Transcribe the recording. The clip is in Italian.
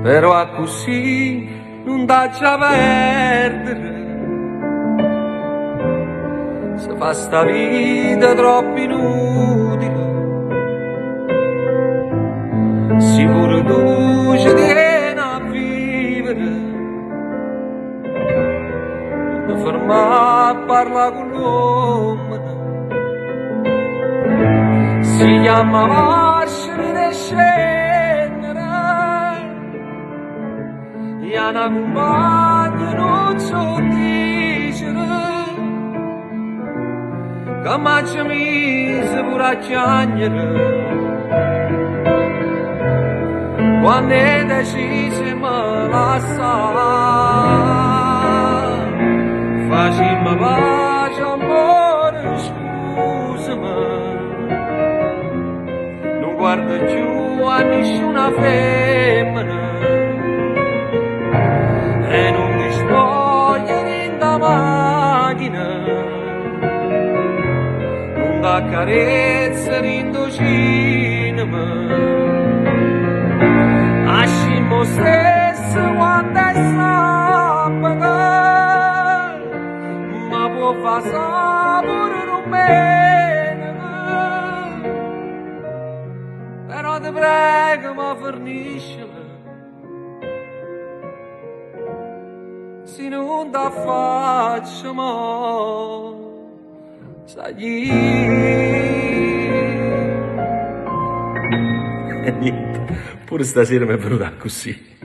però a così non dà già perdere. Se fa sta vita troppo inutile, sicuro tu ci tieni a vivere, non fermare a parlare con l'uomo. Si chiama lasciami di scendere, e una compagna non so dicere, che m'ha mise pure a chiagnere, quando è deciso me lasciare, facciamo pace amore, scusami. Guarda giù a nessuna femmina e non mi spogliare in da macchina, non da carezza in do cinema, ascimo stesso quando è sabato, ma può far sapore non bene. Però ti prego, ma forniscila, se non ti faccio mo, sai. E niente, pure stasera mi è venuta così.